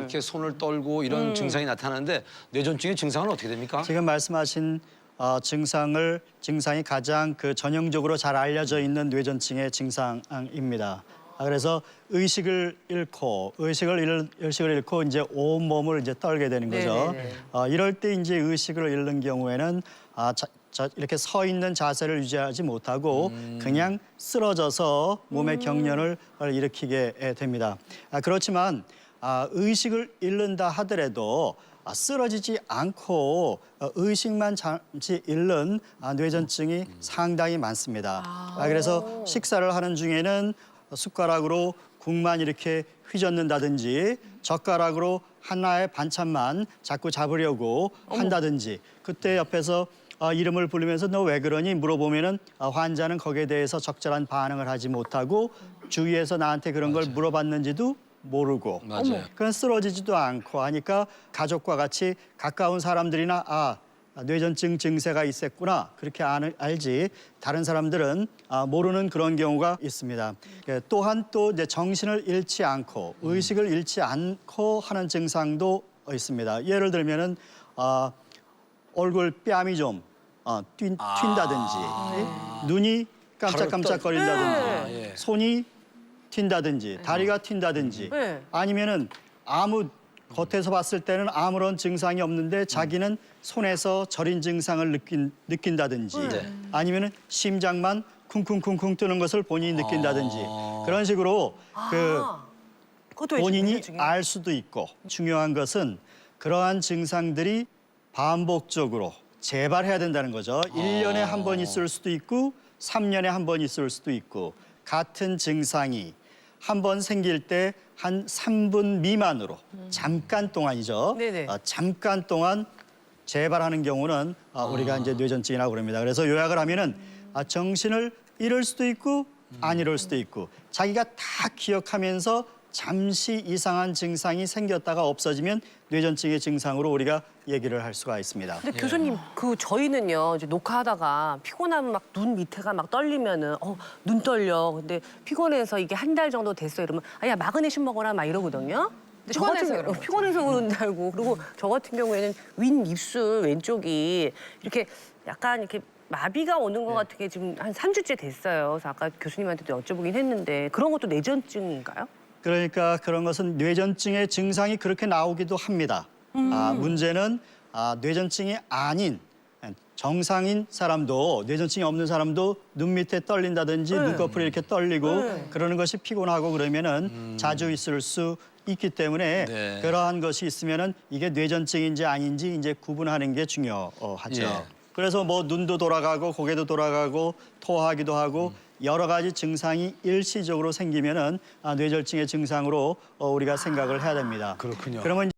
이렇게 손을 떨고 이런 증상이 나타나는데 뇌전증의 증상은 어떻게 됩니까? 지금 말씀하신 증상이 가장 전형적으로 잘 알려져 있는 뇌전증의 증상입니다. 그래서 의식을 잃고 이제 온 몸을 이제 떨게 되는 거죠. 이럴 때 이제 의식을 잃는 경우에는 이렇게 서 있는 자세를 유지하지 못하고 그냥 쓰러져서 몸의 경련을 일으키게 됩니다. 그렇지만 의식을 잃는다 하더라도 쓰러지지 않고 의식만 잠시 잃는 뇌전증이 상당히 많습니다. 그래서 식사를 하는 중에는 숟가락으로 국만 이렇게 휘젓는다든지 젓가락으로 하나의 반찬만 자꾸 잡으려고 한다든지 그때 옆에서 이름을 부르면서 너 왜 그러니 물어보면은 환자는 거기에 대해서 적절한 반응을 하지 못하고 주위에서 나한테 그런 걸 물어봤는지도 모르고 그건 쓰러지지도 않고 하니까 가족과 같이 가까운 사람들이나 뇌전증 증세가 있었구나 그렇게 알지 다른 사람들은 모르는 그런 경우가 있습니다. 또한 또 이제 정신을 잃지 않고 의식을 잃지 않고 하는 증상도 있습니다. 예를 들면은 얼굴 뺨이 좀 튄다든지 눈이 깜짝깜짝거린다든지 손이 튄다든지 다리가 튄다든지 아니면은 겉에서 봤을 때는 아무런 증상이 없는데 자기는 손에서 저린 증상을 느낀다든지 아니면은 심장만 쿵쿵쿵쿵 뜨는 것을 본인이 느낀다든지 그런 식으로 본인이 알 수도 있고 중요한 것은 그러한 증상들이 반복적으로 재발해야 된다는 거죠. 1년에 한 번 있을 수도 있고 3년에 한 번 있을 수도 있고 같은 증상이 한 번 생길 때 한 3분 미만으로 잠깐 동안이죠. 잠깐 동안 재발하는 경우는 우리가 이제 뇌전증이라고 그럽니다. 그래서 요약을 하면은 정신을 잃을 수도 있고 안 잃을 수도 있고 자기가 다 기억하면서 잠시 이상한 증상이 생겼다가 없어지면 뇌전증의 증상으로 우리가 얘기를 할 수가 있습니다. 근데 교수님, 저희는요, 이제 녹화하다가 피곤하면 막 눈 밑에가 막 떨리면은, 눈 떨려. 근데 피곤해서 이게 한 달 정도 됐어. 이러면, 야, 마그네슘 먹어라. 막 이러거든요. 근데 피곤해서 그런다고. 그리고 저 같은 경우에는 윗 입술 왼쪽이 이렇게 약간 이렇게 마비가 오는 것 같은 게 지금 한 3주째 됐어요. 그래서 아까 교수님한테도 여쭤보긴 했는데 그런 것도 뇌전증인가요? 그러니까 그런 것은 뇌전증의 증상이 그렇게 나오기도 합니다. 문제는 뇌전증이 아닌 정상인 사람도 뇌전증이 없는 사람도 눈 밑에 떨린다든지 눈꺼풀이 이렇게 떨리고 그러는 것이 피곤하고 그러면은 자주 있을 수 있기 때문에 그러한 것이 있으면은 이게 뇌전증인지 아닌지 이제 구분하는 게 중요하죠. 그래서 뭐 눈도 돌아가고 고개도 돌아가고 토하기도 하고 여러 가지 증상이 일시적으로 생기면은 뇌전증의 증상으로 우리가 생각을 해야 됩니다. 그렇군요. 그러면